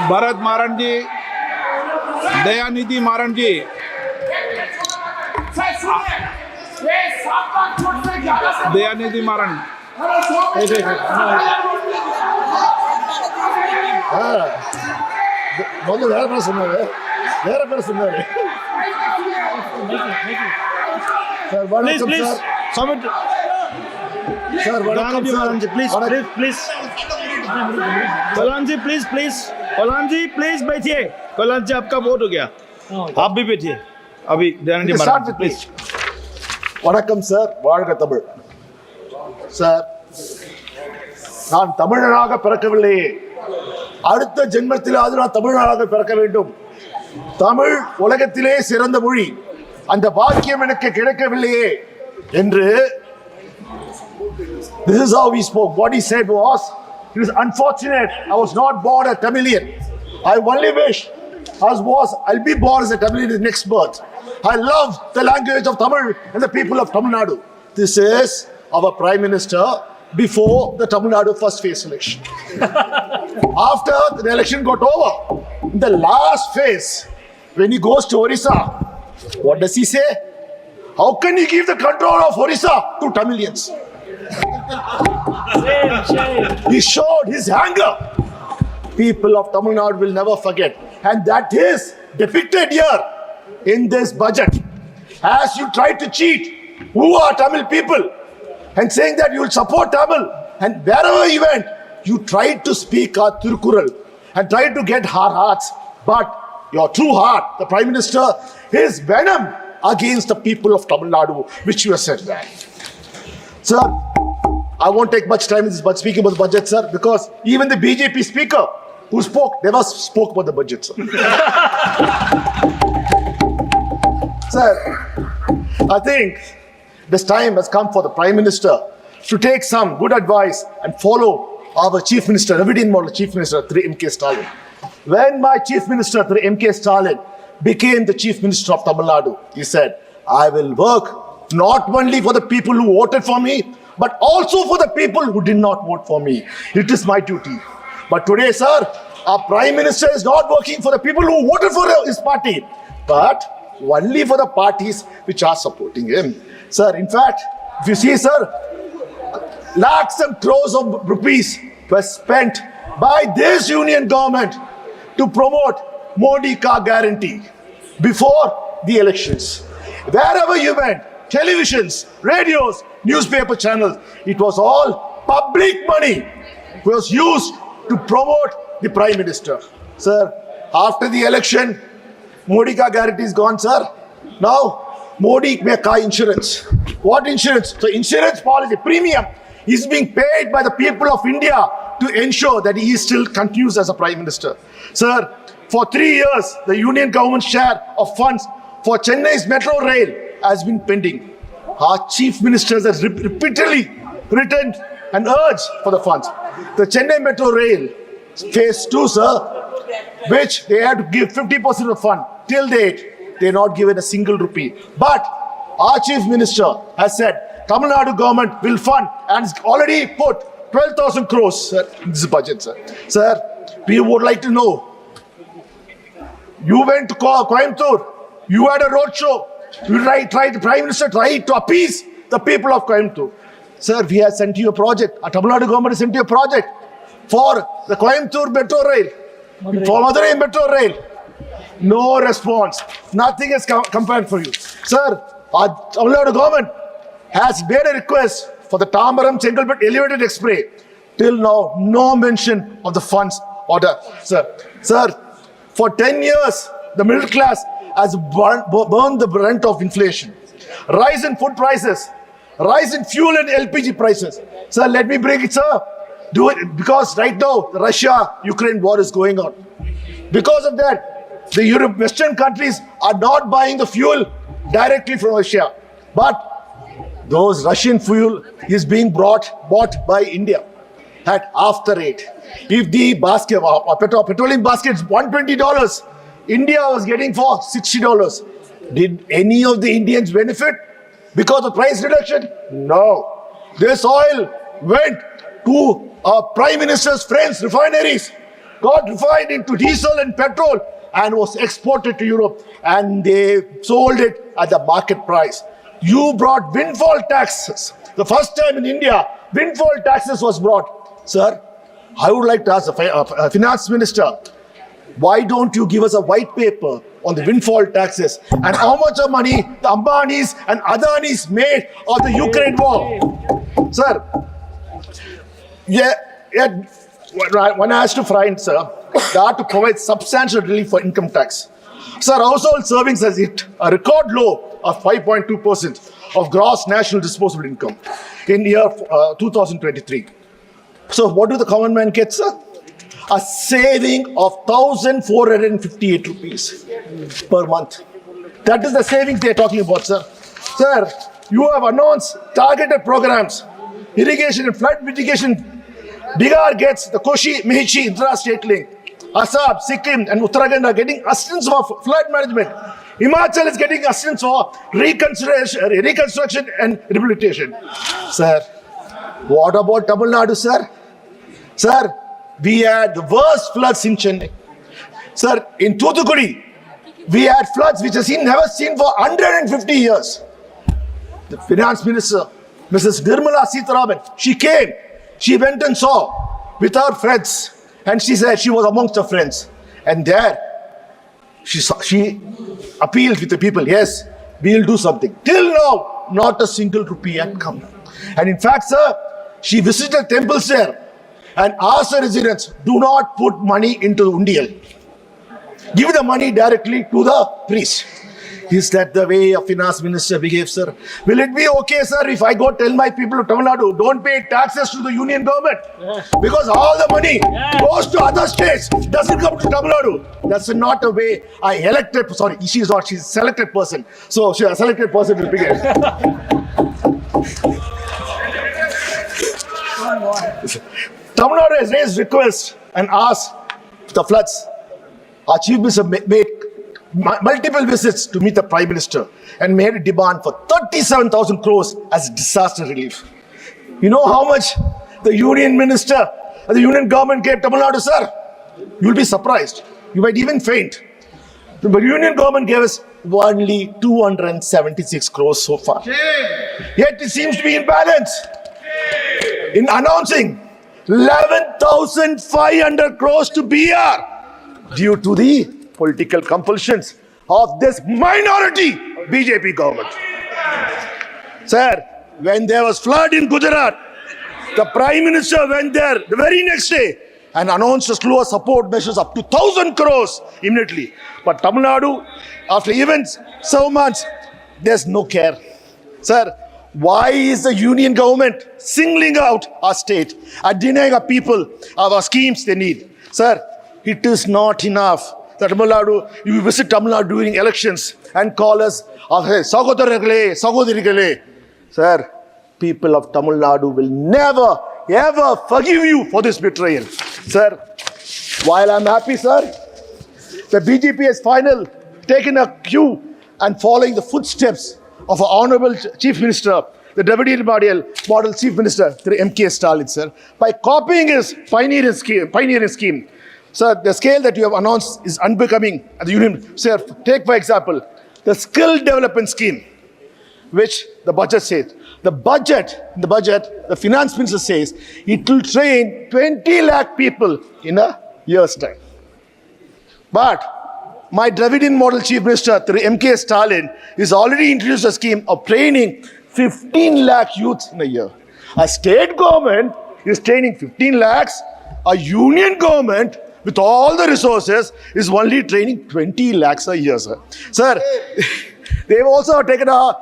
भरत मारण जी, दयानिधि मारण जी, दयानिधि मारण। ಮೊದಲು ಬೇರೆ ಬೇರೆ ಸುಮ್ಮನೆ sir Please, please. Submit. Sir Dhananji Maranji, please, please. Kalyan ji please please, Kalyan ji please बैठिए। कल्याण जी आपका वोट हो गया, आप भी बैठिए अभी। दयानिधि मारन जी प्लीज। வணக்கம் சார், வாழ்க தமிழ். சார், நான் தமிழனாக பிறக்கவில்லையே, அடுத்த ஜென்மத்திலாவது நான் தமிழனாக பிறக்க வேண்டும். தமிழ் உலகத்திலே சிறந்த மொழி, அந்த பாக்கியம் எனக்கு கிடைக்கவில்லையே என்று. This is how he spoke. What he said was, it is unfortunate I was not born a Tamilian. I only wish I'll be born as a Tamilian in the next birth. I love the language of Tamil and the people of Tamil Nadu. This is our Prime Minister before the Tamil Nadu first phase election. After the election got over, in the last phase, when he goes to Orissa, what does he say? How can he give the control of Orissa to Tamilians? He showed his anger. People of Tamil Nadu will never forget. And that is depicted here in this budget. As you try to cheat who are Tamil people and saying that you will support Tamil, and wherever you went, you tried to speak our Tirukural and tried to get our hearts. But your true heart, the Prime Minister, is venom against the people of Tamil Nadu, which you have said that. Sir, I won't take much time in this speaking about the budget, sir, because even the BJP speaker who spoke never spoke about the budget, sir. Sir, I think this time has come for the Prime Minister to take some good advice and follow our Chief Minister, Revidin Model Chief Minister, Thri M.K. Stalin. When my Chief Minister, Thri M.K. Stalin, became the Chief Minister of Tamil Nadu, he said, I will work not only for the people who voted for me, but also for the people who did not vote for me. It is my duty. But today, sir, our Prime Minister is not working for the people who voted for his party, but only for the parties which are supporting him. Sir, in fact, if you see, sir, lakhs and crores of rupees were spent by this union government to promote Modi Ka Guarantee before the elections. Wherever you went, televisions, radios, newspaper channels, it was all public money was used to promote the Prime Minister. Sir, after the election, Modi Ka Guarantee is gone, sir. Now, Modi Ka Insurance. What insurance? So insurance policy, premium, is being paid by the people of India to ensure that he still continues as a Prime Minister. Sir, for 3 years, the union government share of funds for Chennai's metro rail has been pending. Our chief ministers have repeatedly written and urged for the funds. The Chennai metro rail phase 2, sir, which they had to give 50% of the fund. Till date, they are not given a single rupee. But our chief minister has said Tamil Nadu government will fund and has already put 12,000 crores, sir, in this budget, sir. Sir, we would like to know. You went to Coimbatore. You had a road show. The Prime Minister tried to appease the people of Coimbatore. Sir, we have sent you a project. Our Tamil Nadu government has sent you a project for the Coimbatore Metro Rail, for Madurai Metro Rail. No response. Nothing has come back for you. Sir, our Tamil Nadu government has made a request for the Tambaram Chengalpet elevated express. Till now, no mention of the funds order. Sir, for 10 years, the middle class has burned the brunt of inflation. Rise in food prices, rise in fuel and LPG prices. Sir, let me break it, sir. Do it because right now the Russia-Ukraine war is going on. Because of that, the Western countries are not buying the fuel directly from Russia, but those Russian fuel is being bought by India at half the rate. If the basket, petroleum basket is $120, India was getting for $60. Did any of the Indians benefit because of price reduction? No. This oil went to our Prime Minister's friends' refineries got refined into diesel and petrol and was exported to Europe, and they sold it at the market price. You brought windfall taxes. The first time in India, windfall taxes was brought. Sir, I would like to ask the finance minister, why don't you give us a white paper on the windfall taxes and how much of money the Ambanis and Adanis made of the Ukraine war? Sir, one has to find, sir, they have to provide substantial relief for income tax. Sir, household savings has hit a record low of 5.2% of gross national disposable income in year 2023. So what do the common man get, sir? A saving of 1,458 rupees per month. That is the savings they are talking about, sir. Sir, you have announced targeted programs, irrigation and flood mitigation. Bihar gets the Koshi, Mehichi, Indra State Link. Assam, Sikkim and Uttarakhand are getting assistance for flood management. Himachal is getting assistance for reconstruction and rehabilitation. Sir, what about Tamil Nadu, sir? Sir, we had the worst floods in Chennai. Sir, in Thoothukudi, we had floods which has never seen for 150 years. The finance minister, Mrs. Nirmala Sitharaman, she came, she went and saw with her friends, and she said she was amongst her friends. And there, she appealed with the people, yes, we'll do something. Till now, not a single rupee had come. And in fact, sir, she visited temples there and asked the residents, do not put money into the undial. Give the money directly to the priest. Is that the way a finance minister behaves, sir? Will it be okay, sir, if I go tell my people of Tamil Nadu, don't pay taxes to the union government? Because all the money goes to other states, doesn't come to Tamil Nadu. That's not a way I elected, sorry, she's not, she's a selected person. So she a selected person will begin. Tamil Nadu has raised requests and asked the floods. Our chief minister made multiple visits to meet the Prime Minister and made a demand for 37,000 crores as disaster relief. You know how much the union minister and the union government gave Tamil Nadu, sir? You'll be surprised. You might even faint. The union government gave us only 276 crores so far. Yet it seems to be in balance. In announcing 11,500 crores to BR due to the political compulsions of this minority BJP government. Sir, when there was flood in Gujarat, the Prime Minister went there the very next day and announced a slew of support measures up to 1,000 crores immediately. But Tamil Nadu, after events, 7 months, there's no care. Sir, why is the union government singling out our state and denying our people our schemes they need? Sir, it is not enough. Tamil Nadu, you visit Tamil Nadu during elections and call us, Sagodharigale. Sir, people of Tamil Nadu will never, ever forgive you for this betrayal. Sir, while I'm happy, sir, the BJP has finally taken a cue and following the footsteps of our Honorable Chief Minister, the Deputy Model Chief Minister, M.K. Stalin, sir, by copying his pioneering scheme. Sir, the scale that you have announced is unbecoming at the union. Sir, take for example, the skill development scheme, which the budget says. The finance minister says, it will train 20 lakh people in a year's time. But my Dravidian model chief minister, M.K. Stalin, is already introduced a scheme of training 15 lakh youths in a year. A state government is training 15 lakhs. A union government with all the resources is only training 20 lakhs a year, sir. Sir, they've also taken a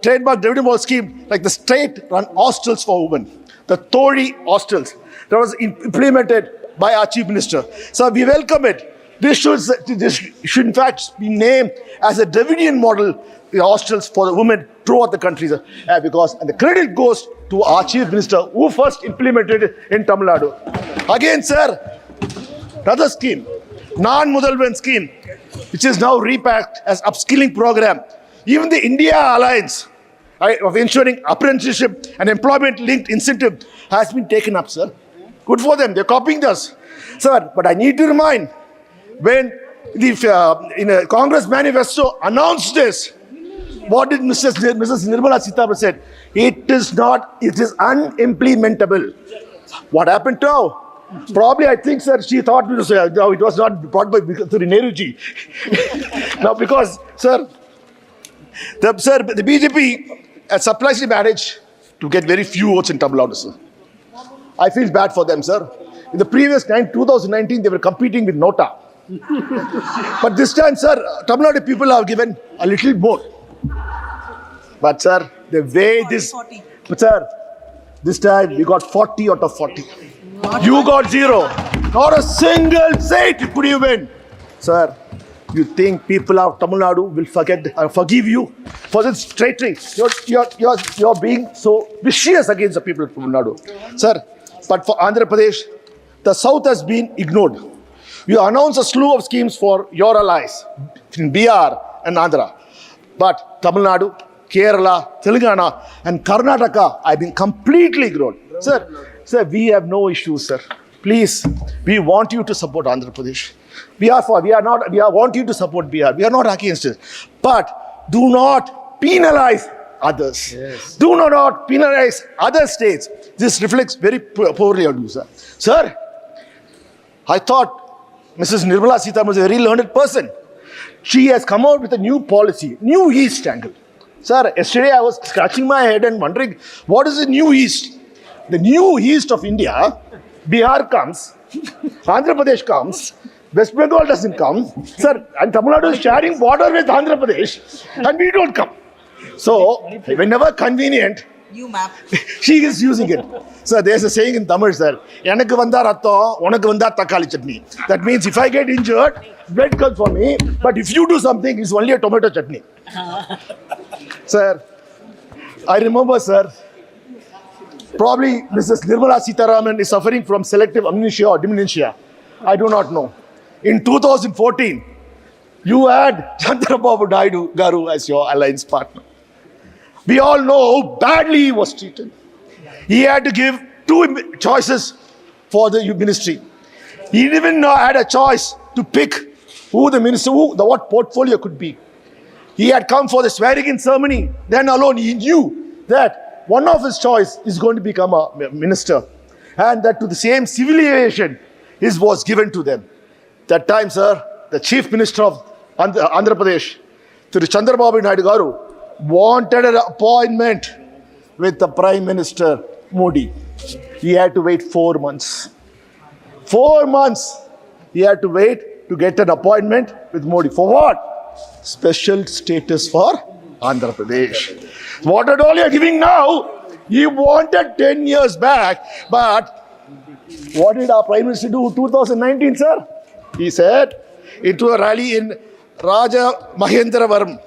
trademark Dravidian model scheme like the state-run hostels for women, the Tori hostels, that was implemented by our chief minister. So we welcome it. This should in fact be named as a Dravidian model hostels for the women throughout the country, sir. Because and the credit goes to our chief minister who first implemented it in Tamil Nadu. Again, sir, another scheme, non-Mudalvan scheme, which is now repacked as upskilling program. Even the India Alliance of ensuring apprenticeship and employment-linked incentive has been taken up, sir. Good for them. They're copying this. Sir, but I need to remind, when in a Congress manifesto announced this, what did Mrs. Nirmala Sitharaman said? It is unimplementable. What happened now? Probably, I think, sir, she thought it was not brought by through Nehruji. Now, because, sir, the BJP has surprisingly managed to get very few votes in Tamil Nadu, sir. I feel bad for them, sir. In the previous 2019, they were competing with Nota. But this time, sir, Tamil Nadu people have given a little more. But, sir, the way but, sir, this time we got 40 out of 40. You got 0. Not a single seat could you win. Sir, you think people of Tamil Nadu will forgive you for this traitry? You're being so vicious against the people of Tamil Nadu. Sir, but for Andhra Pradesh, the South has been ignored. You announced a slew of schemes for your allies in Bihar and Andhra. But Tamil Nadu, Kerala, Telangana, and Karnataka have been completely ignored. Sir, we have no issues, sir. Please, we want you to support Andhra Pradesh. We want you to support Bihar. We are not against it. But do not penalize others. Yes. Do not penalize other states. This reflects very poorly on you, sir. Sir, I thought Mrs. Nirmala Sitharaman was a very learned person. She has come out with a new policy, New East angle. Sir, yesterday I was scratching my head and wondering, what is the New East? The New East of India, Bihar comes, Andhra Pradesh comes, West Bengal doesn't come, sir, and Tamil Nadu is sharing border with Andhra Pradesh, and we don't come. So, whenever convenient, she is using it. Sir, there's a saying in Tamil, sir, "Enakku vandha ratham, unakku vandha takkali chutney." That means if I get injured, blood comes for me, but if you do something, it's only a tomato chutney. Sir, I remember, sir, probably Mrs. Nirmala Sitharaman is suffering from selective amnesia or dementia. I do not know. In 2014, you had Chandrababu Naidu Garu as your alliance partner. We all know how badly he was treated. He had to give 2 choices for the ministry. He even had a choice to pick who the minister, what portfolio could be. He had come for the swearing-in ceremony. Then alone he knew that one of his choice is going to become a minister. And that to the same civil aviation was given to them. That time, sir, the chief minister of Andhra Pradesh, Thiru Chandrababu Naidu Garu, wanted an appointment with the Prime Minister Modi. He had to wait 4 months. 4 months he had to wait to get an appointment with Modi. For what? Special status for Andhra Pradesh. What all you are giving now, he wanted 10 years back. But what did our Prime Minister do in 2019, sir? He said, into a rally in Raja Mahendravaram,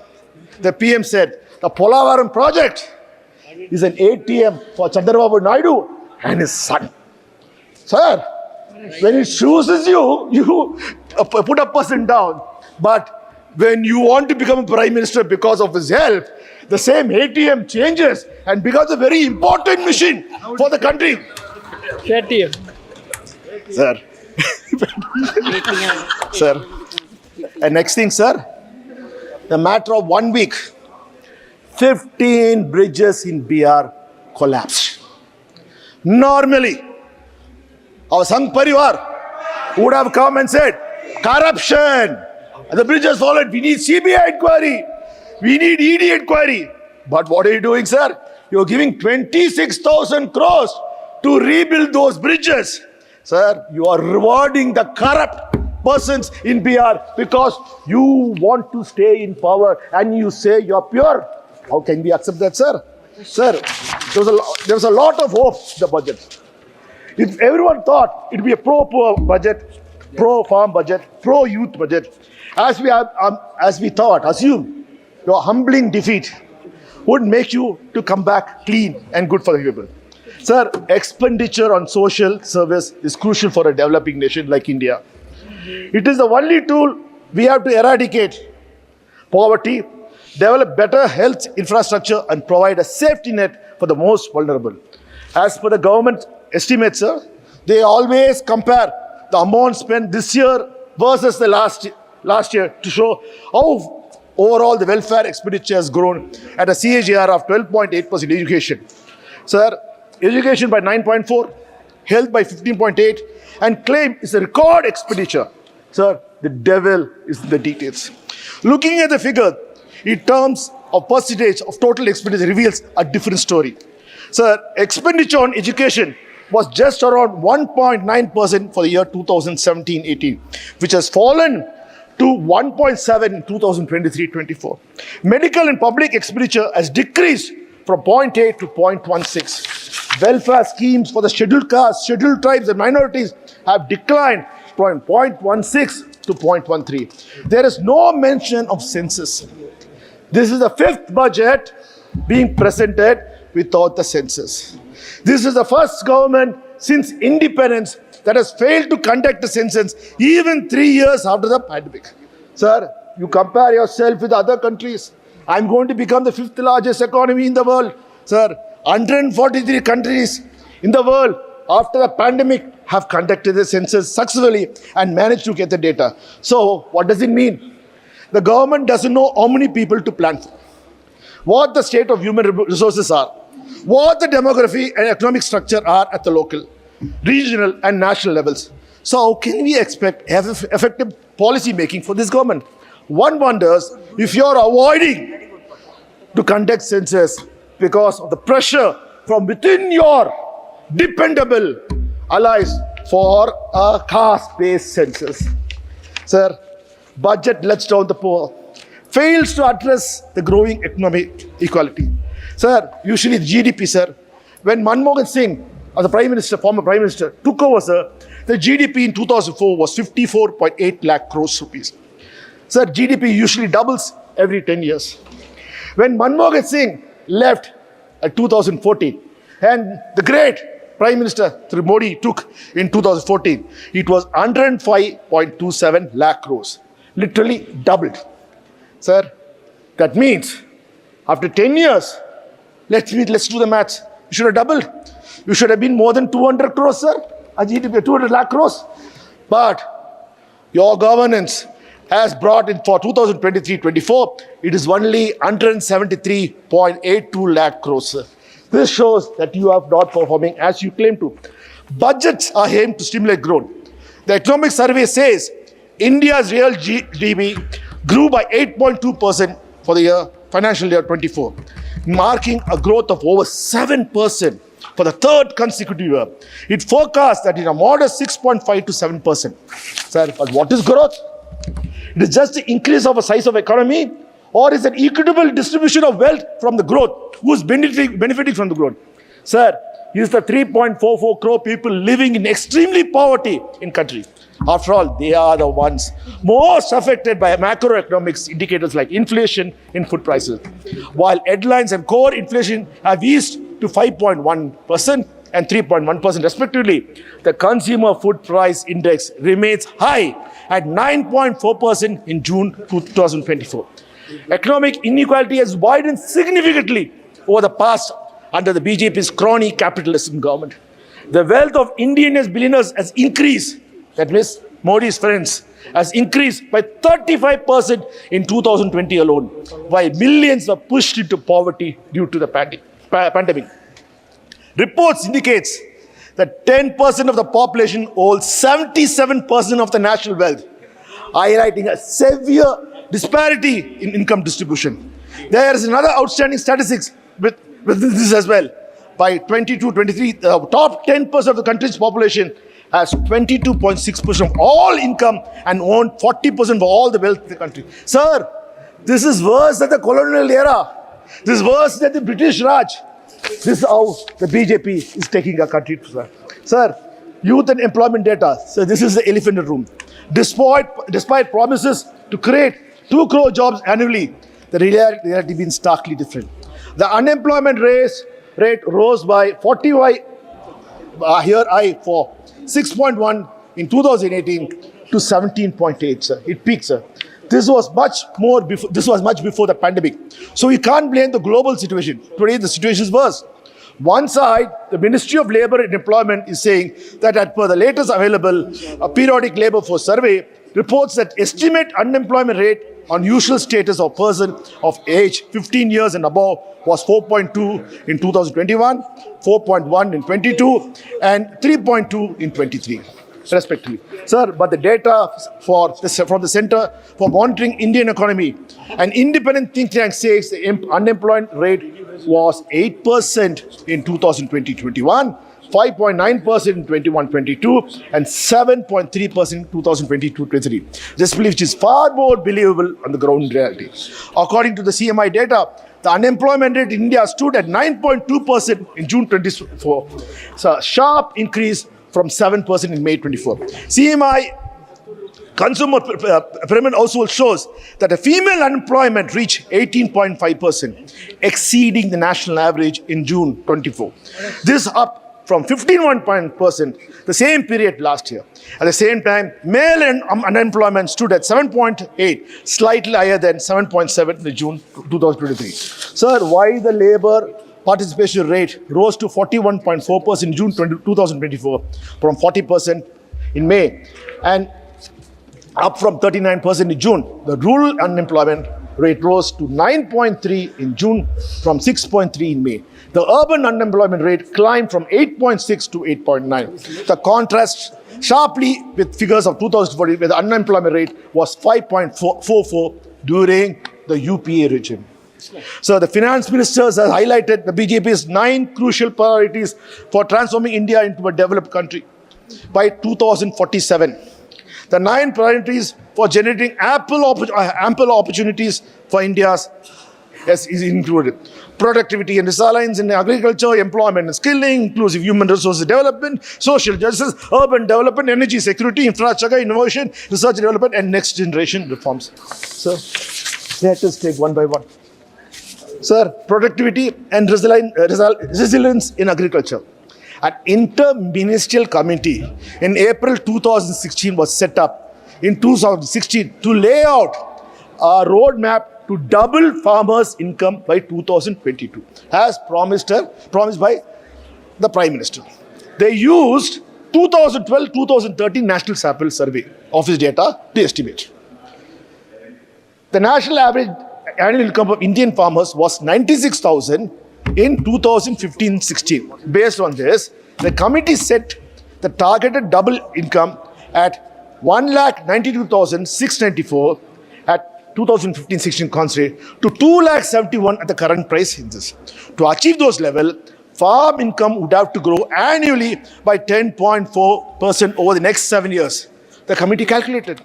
the PM said, the Polavaram project is an ATM for Chandrababu Naidu and his son. Sir, when he chooses you, you put a person down. But when you want to become a Prime Minister because of his help, the same ATM changes and becomes a very important machine for the country. ATM. Sir. Sir. And next thing, sir, the matter of 1 week, 15 bridges in Bihar collapsed. Normally, our Sangh Parivar would have come and said, corruption. And the bridges followed. We need CBI inquiry. We need ED inquiry. But what are you doing, sir? You're giving 26,000 crores to rebuild those bridges. Sir, you are rewarding the corrupt persons in Bihar because you want to stay in power and you say you're pure. How can we accept that, sir? Sir, there was a lot of hope in the budget. If everyone thought it would be a pro-poor budget, pro-farm budget, pro-youth budget, as we assumed, your humbling defeat would make you to come back clean and good for the people. Sir, expenditure on social service is crucial for a developing nation like India. It is the only tool we have to eradicate poverty, develop better health infrastructure, and provide a safety net for the most vulnerable. As per the government estimates, sir, they always compare the amount spent this year versus the last year to show how overall the welfare expenditure has grown at a CAGR of 12.8% education. Sir, education by 9.4, health by 15.8, and claim is a record expenditure. Sir, the devil is in the details. Looking at the figure in terms of percentage of total expenditure reveals a different story. Sir, expenditure on education was just around 1.9% for the year 2017-18, which has fallen to 1.7 in 2023-24. Medical and public expenditure has decreased from 0.8 to 0.16. Welfare schemes for the scheduled castes, scheduled tribes and minorities have declined from 0.16 to 0.13. There is no mention of census. This is the fifth budget being presented without the census. This is the first government since independence that has failed to conduct a census even 3 years after the pandemic. Sir, you compare yourself with other countries. I'm going to become the fifth largest economy in the world. Sir, 143 countries in the world after the pandemic have conducted the census successfully and managed to get the data. So what does it mean? The government doesn't know how many people to plan for, what the state of human resources are, what the demography and economic structure are at the local, regional and national levels. So how can we expect effective policy making for this government? One wonders if you're avoiding to conduct census because of the pressure from within your dependable allies for a caste-based census. Sir, budget lets down the poor, fails to address the growing economic equality. Sir, usually the GDP, sir, when Manmohan Singh, as a prime minister, former prime minister, took over, sir, the GDP in 2004 was 54.8 lakh crores rupees. Sir, GDP usually doubles every 10 years. When Manmohan Singh left at 2014, and the great Prime Minister Sri Modi took in 2014, it was 105.27 lakh crores, literally doubled. Sir, that means after 10 years, let's do the maths. You should have doubled. You should have been more than 200 crores, sir. A GDP, 200 lakh crores. But your governance has brought in for 2023-24, it is only 173.82 lakh crores, sir. This shows that you are not performing as you claim to. Budgets are aimed to stimulate growth. The economic survey says India's real GDP grew by 8.2% for the year, financial year 24, marking a growth of over 7% for the third consecutive year. It forecasts that in a modest 6.5 to 7%. Sir, but what is growth? It is just the increase of the size of economy, or is an equitable distribution of wealth from the growth? Who is benefiting from the growth? Sir, is the 3.44 crore people living in extremely poverty in country. After all, they are the ones most affected by macroeconomics indicators like inflation in food prices. While headlines and core inflation have eased to 5.1% and 3.1% respectively, the consumer food price index remains high at 9.4% in June 2024. Economic inequality has widened significantly over the past under the BJP's crony capitalism government. The wealth of Indian billionaires has increased, that means Modi's friends, has increased by 35% in 2020 alone, while millions were pushed into poverty due to the pandemic. Reports indicates that 10% of the population holds 77% of the national wealth, highlighting a severe disparity in income distribution. There is another outstanding statistics with this as well. By 22-23, the top 10% of the country's population has 22.6% of all income and own 40% of all the wealth of the country. Sir, this is worse than the colonial era. This is worse than the British Raj. This is how the BJP is taking our country, sir. Sir, youth and employment data. So this is the elephant in the room. Despite promises to create 2 crore jobs annually, the reality been starkly different. The unemployment rate rose by 45 for 6.1 in 2018 to 17.8, sir. It peaked, sir. This was much before the pandemic. So we can't blame the global situation. Today the situation is worse. One side, the Ministry of Labour and Employment is saying that as per the latest available periodic labour force survey, reports that estimate unemployment rate on usual status of person of age 15 years and above was 4.2 in 2021, 4.1 in 22, and 3.2 in 23, respectively. Sir, but the data from the Center for Monitoring Indian Economy, an independent think tank, says the unemployment rate was 8% in 2020-21, 5.9% in 21-22, and 7.3% in 2022-23. This belief is far more believable on the ground reality. According to the CMI data, the unemployment rate in India stood at 9.2% in June 24. So a sharp increase from 7% in May 24. CMI Consumer Pyramid also shows that the female unemployment reached 18.5%, exceeding the national average in June 24. This up from 15.1% the same period last year. At the same time, male unemployment stood at 7.8, slightly higher than 7.7 in June 2023. Sir, why the labour participation rate rose to 41.4% in June 2024 from 40% in May and up from 39% in June? The rural unemployment rate rose to 9.3 in June from 6.3 in May. The urban unemployment rate climbed from 8.6 to 8.9. The contrast sharply with figures of 2040, where the unemployment rate was 5.44 during the UPA regime. So the finance ministers have highlighted the BJP's 9 crucial priorities for transforming India into a developed country by 2047. The 9 priorities for generating ample opportunities for India's is included: productivity and resilience in agriculture, employment and skilling, inclusive human resources development, social justice, urban development, energy security, infrastructure, innovation, research and development, and next generation reforms. Sir, let us take one by one. Sir, productivity and resilience in agriculture. An inter-ministerial committee in April 2016 was set up in 2016 to lay out a roadmap to double farmers' income by 2022, as promised by the Prime Minister. They used 2012-2013 National Sample Survey Office data to estimate. The national average annual income of Indian farmers was 96,000 in 2015-16. Based on this, the committee set the targeted double income at 1,92,694 at 2015-16 constant to 2,71,000 at the current price in this. To achieve those levels, farm income would have to grow annually by 10.4% over the next 7 years, the committee calculated.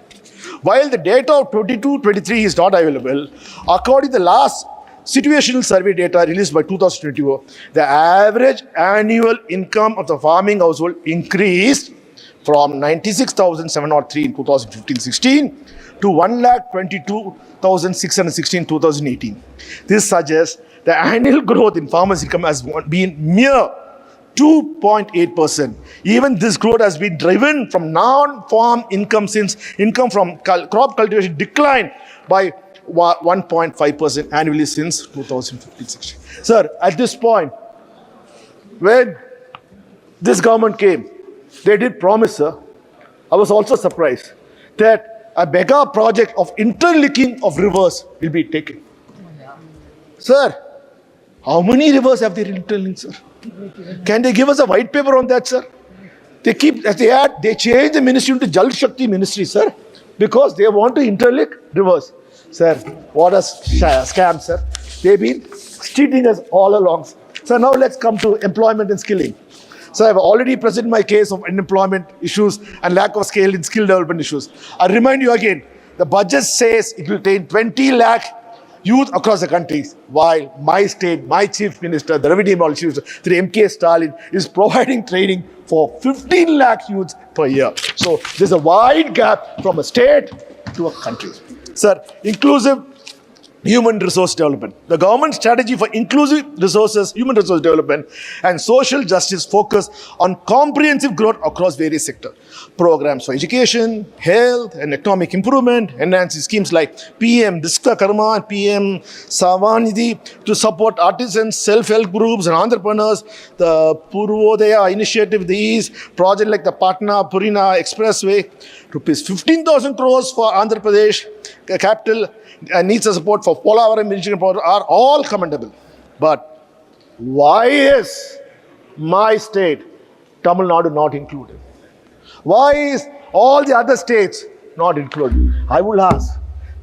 While the data of 22-23 is not available, according to the last situational survey data released by 2022, the average annual income of the farming household increased from 96,703 in 2015-16 to 1,22,616 in 2018. This suggests the annual growth in farmers' income has been mere 2.8%. Even this growth has been driven from non-farm income, since income from crop cultivation declined by 1.5% annually since 2015-16. Sir, at this point, when this government came, they did promise, sir. I was also surprised that a mega project of interlinking of rivers will be taken. Sir, how many rivers have they interlinked, sir? Can they give us a white paper on that, sir? They changed the ministry into Jal Shakti ministry, sir, because they want to interlink rivers. Sir, what a scam, sir. They've been cheating us all along. So now let's come to employment and skilling. So I've already presented my case of unemployment issues and lack of scale in skill development issues. I remind you again, the budget says it will train 20 lakh youth across the country, while my state, my chief minister, the Revenue Minister, Sri M.K. Stalin, is providing training for 15 lakh youths per year. So there's a wide gap from a state to a country. Sir, inclusive human resource development. The government strategy for inclusive resources, human resource development, and social justice focus on comprehensive growth across various sectors. Programs for education, health, and economic improvement, enhancing schemes like PM Vishwakarma and PM Savanidhi to support artisans, self-help groups, and entrepreneurs. The Purvodaya initiative, these projects like the Patna Purina Expressway, rupees 15,000 crores for Andhra Pradesh capital, needs a support for Polavaram Engineering Project are all commendable. But why is my state, Tamil Nadu, not included? Why is all the other states not included? I will ask.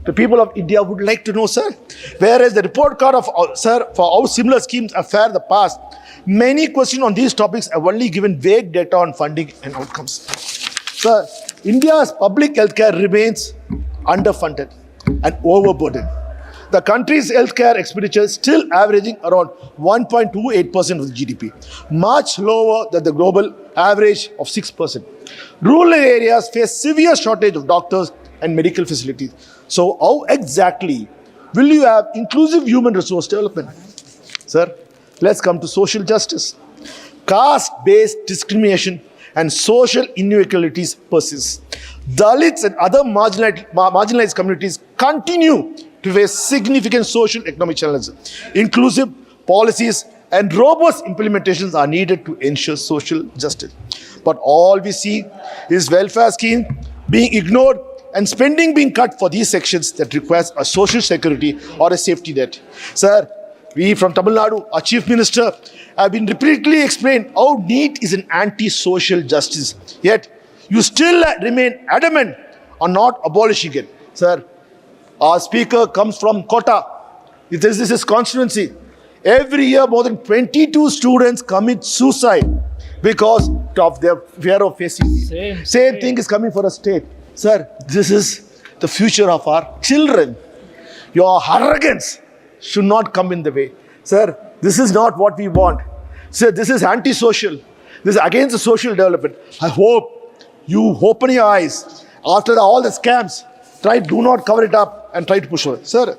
The people of India would like to know, sir. Whereas the report card of, sir, for how similar schemes are fared in the past, many questions on these topics have only given vague data on funding and outcomes. Sir, India's public healthcare remains underfunded and overburdened. The country's healthcare expenditure is still averaging around 1.28% of the GDP, much lower than the global average of 6%. Rural areas face severe shortage of doctors and medical facilities. So how exactly will you have inclusive human resource development? Sir, let's come to social justice. Caste-based discrimination and social inequalities persist. Dalits and other marginalized communities continue to face significant social economic challenges. Inclusive policies and robust implementations are needed to ensure social justice. But all we see is welfare schemes being ignored and spending being cut for these sections that requires a social security or a safety net. Sir, we from Tamil Nadu, our Chief Minister, have been repeatedly explained how NEET is an anti-social justice. Yet, you still remain adamant on not abolishing it. Sir, our Speaker comes from Kota. This is his constituency. Every year, more than 22 students commit suicide because of their fear of facing NEET. Same thing is coming for a state. Sir, this is the future of our children. Your arrogance should not come in the way. Sir, this is not what we want. Sir, this is anti-social. This is against the social development. I hope you open your eyes after all the scams. Do not cover it up and try to push it. Sir,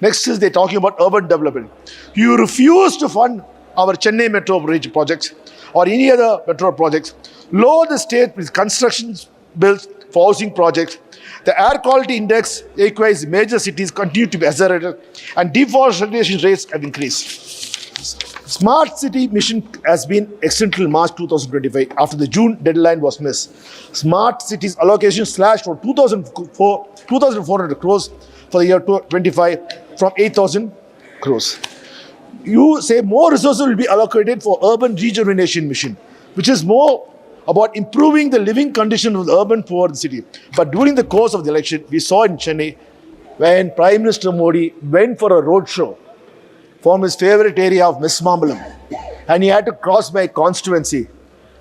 next is they're talking about urban development. You refuse to fund our Chennai Metro Bridge projects or any other metro projects. Lower the state with construction bills for housing projects. The air quality index, likewise, major cities continue to be accelerated and deforestation rates have increased. Smart City mission has been extended till March 2025 after the June deadline was missed. Smart Cities allocation slashed from 2,400 crores for the year 25 from 8,000 crores. You say more resources will be allocated for urban rejuvenation mission, which is more about improving the living condition of the urban poor in the city. But during the course of the election, we saw in Chennai when Prime Minister Modi went for a roadshow from his favorite area of Mismambalam, and he had to cross my constituency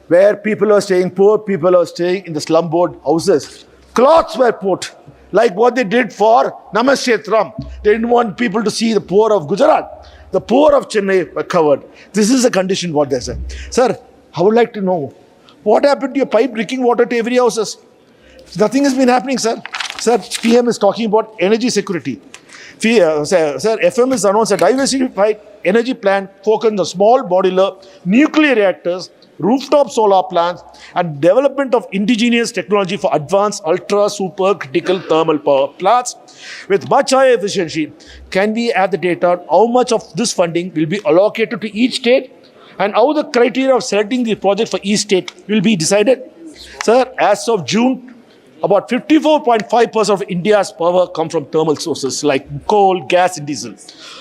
where people are staying, poor people are staying in the slum board houses. Cloths were put, like what they did for Namashetram. They didn't want people to see the poor of Gujarat. The poor of Chennai were covered. This is the condition what they said. Sir, I would like to know, what happened to your pipe drinking water to every house? Nothing has been happening, sir. Sir, PM is talking about energy security. Sir, FM has announced a diversified energy plan focused on small modular nuclear reactors, rooftop solar plants, and development of indigenous technology for advanced ultra super critical thermal power plants with much higher efficiency. Can we have the data on how much of this funding will be allocated to each state and how the criteria of selecting the project for each state will be decided? Sir, as of June, about 54.5% of India's power comes from thermal sources like coal, gas, and diesel,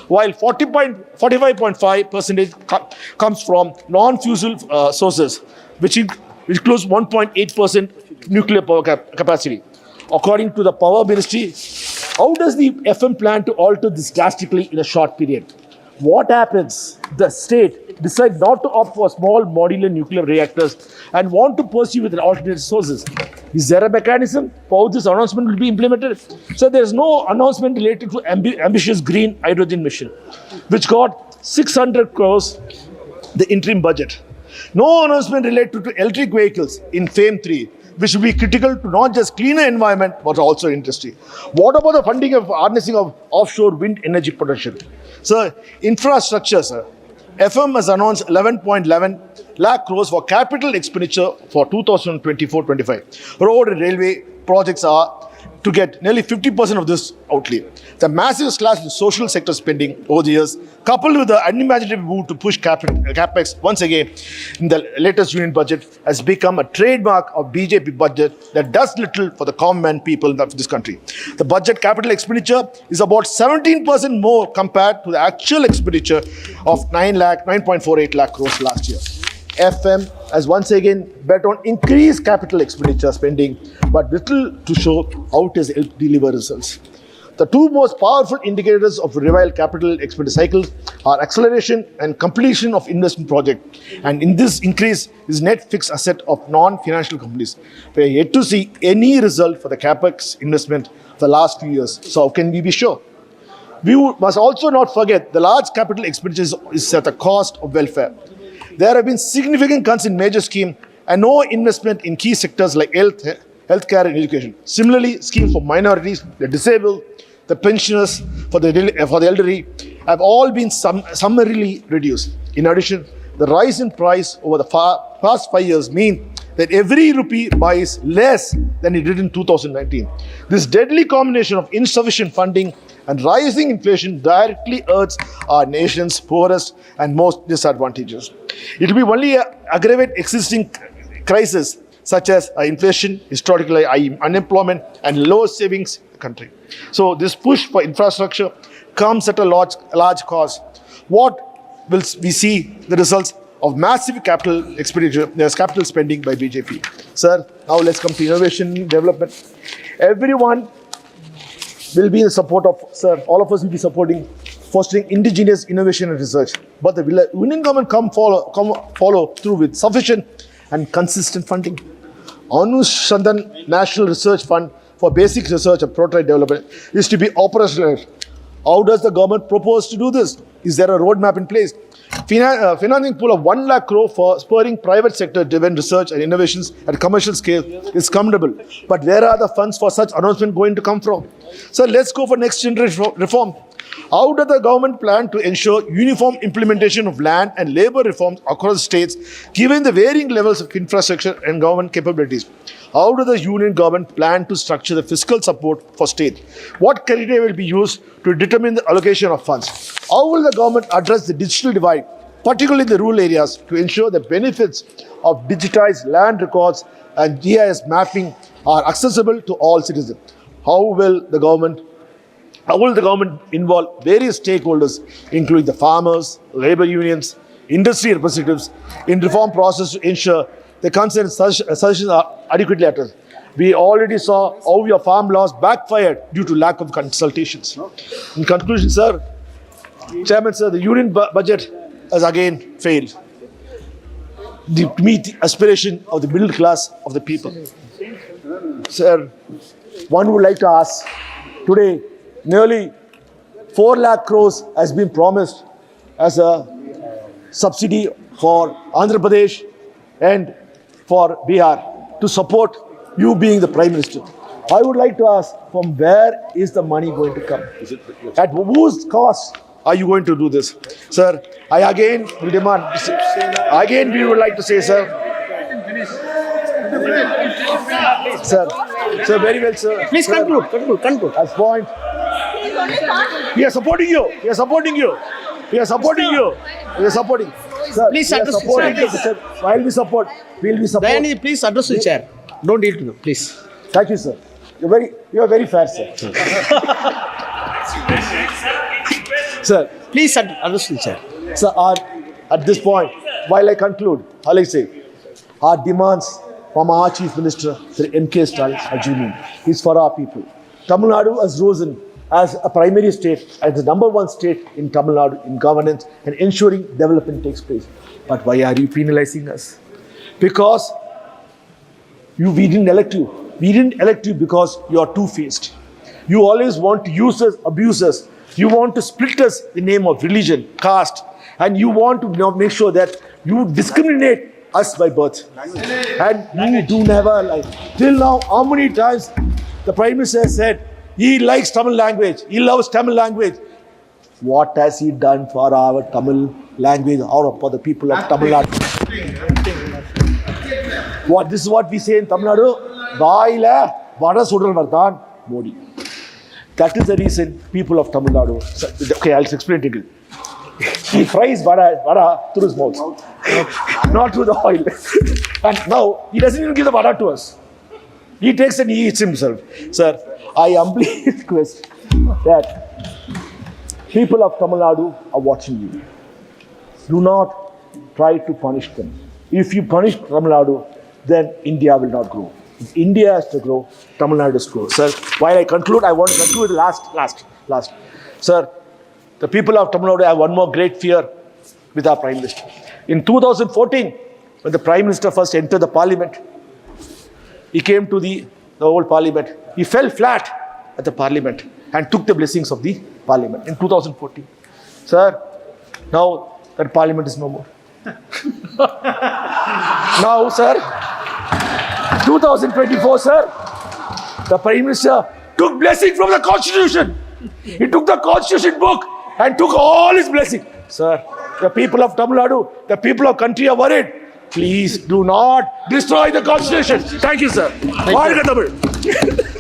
while 45.5% comes from non-fossil sources, which includes 1.8% nuclear power capacity. According to the Power Ministry, how does the FM plan to alter this drastically in a short period? What happens? The state decide not to opt for small modular nuclear reactors and want to pursue with alternate sources. Is there a mechanism for how this announcement will be implemented? So there is no announcement related to ambitious green hydrogen mission, which got 600 crores the interim budget. No announcement related to electric vehicles in FAME 3, which will be critical to not just cleaner environment but also industry. What about the funding of harnessing of offshore wind energy potential? Sir, infrastructure, sir. FM has announced 11.11 lakh crores for capital expenditure for 2024-25. Road and railway projects are to get nearly 50% of this outlay. The massive slash in social sector spending over the years, coupled with the unimaginative move to push capex once again in the latest union budget, has become a trademark of BJP budget that does little for the common people of this country. The budget capital expenditure is about 17% more compared to the actual expenditure of 9.48 lakh crores last year. FM has once again bet on increased capital expenditure spending, but little to show how it has helped deliver results. The two most powerful indicators of revival capital expenditure cycles are acceleration and completion of investment project. And in this increase is net fixed asset of non-financial companies. We are yet to see any result for the capex investment of the last few years. So how can we be sure? We must also not forget the large capital expenditures is at the cost of welfare. There have been significant cuts in major schemes and no investment in key sectors like healthcare and education. Similarly, schemes for minorities, the disabled, the pensioners, for the elderly have all been summarily reduced. In addition, the rise in price over the past 5 years mean that every rupee buys less than it did in 2019. This deadly combination of insufficient funding and rising inflation directly hurts our nation's poorest and most disadvantaged. It will be only aggravate existing crises such as inflation, historically high unemployment, and low savings in the country. So this push for infrastructure comes at a large cost. What will we see the results of massive capital expenditure, capital spending by BJP? Sir, now let's come to innovation development. Everyone will be in support of, sir, all of us will be supporting fostering indigenous innovation and research. But the union government follow through with sufficient and consistent funding. Anushandhan National Research Fund for Basic Research and Prototype Development is to be operational. How does the government propose to do this? Is there a roadmap in place? Financing pool of 1 lakh crore for spurring private sector driven research and innovations at commercial scale is commendable. But where are the funds for such announcement going to come from? So let's go for next generation reform. How does the government plan to ensure uniform implementation of land and labor reforms across states, given the varying levels of infrastructure and government capabilities? How does the union government plan to structure the fiscal support for state? What criteria will be used to determine the allocation of funds? How will the government address the digital divide, particularly in the rural areas, to ensure the benefits of digitized land records and GIS mapping are accessible to all citizens? How will the government involve various stakeholders, including the farmers, labor unions, industry representatives, in reform process to ensure the concerned suggestions are adequately addressed? We already saw how your farm laws backfired due to lack of consultations. In conclusion, sir, Chairman, sir, the union budget has again failed to meet the aspiration of the middle class of the people. Sir, one would like to ask, today, nearly 4 lakh crores has been promised as a subsidy for Andhra Pradesh and for Bihar to support you being the Prime Minister. I would like to ask, from where is the money going to come? At whose cost are you going to do this? Sir, I again will demand, again we would like to say, sir, very well, sir. Please conclude. As point, we are supporting you. We are supporting you. We are supporting you. We are supporting. Sir, Please we are address the supporting chair. you, sir. While we support, we'll be supporting. Dayanidhi, please address the chair. Don't yield to them, please. Thank you, sir. You are very fair, sir. Sir, Please address the chair. sir, at this point, while I conclude, I'll say, our demands from our Chief Minister, Sir M.K. Stalin, are genuine. It's for our people. Tamil Nadu has risen as a primary state, as the #1 state in Tamil Nadu in governance and ensuring development takes place. But why are you penalizing us? Because we didn't elect you. We didn't elect you because you are two-faced. You always want to use us, abuse us. You want to split us in the name of religion, caste, and you want to now make sure that you discriminate us by birth. And we do never like. Till now, how many times the Prime Minister said he likes Tamil language, he loves Tamil language. What has he done for our Tamil language or for the people of Tamil Nadu? What, this is what we say in Tamil Nadu. Vaila vada sudral vardan Modi. That is the reason people of Tamil Nadu. Okay, I'll explain it again. He fries vada through his mouth, not through the oil. And now he doesn't even give the vada to us. He takes and he eats himself. Sir, I humbly request that people of Tamil Nadu are watching you. Do not try to punish them. If you punish Tamil Nadu, then India will not grow. If India has to grow, Tamil Nadu has to grow. Sir, while I conclude, I want to conclude last. Sir, the people of Tamil Nadu have one more great fear with our Prime Minister. In 2014, when the Prime Minister first entered the Parliament, he came to the old Parliament. He fell flat at the Parliament and took the blessings of the Parliament in 2014. Sir, now that Parliament is no more. Now, sir, 2024, sir, the Prime Minister took blessing from the Constitution. He took the Constitution book and took all his blessing. Sir, the people of Tamil Nadu, the people of country are worried. Please do not destroy the Constitution. Thank you, sir.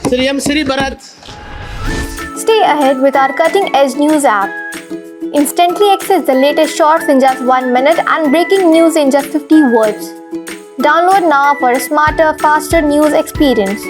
Sri M. Sri Bharat. Stay ahead with our cutting-edge news app. Instantly access the latest shorts in just 1 minute and breaking news in just 50 words. Download now for a smarter, faster news experience.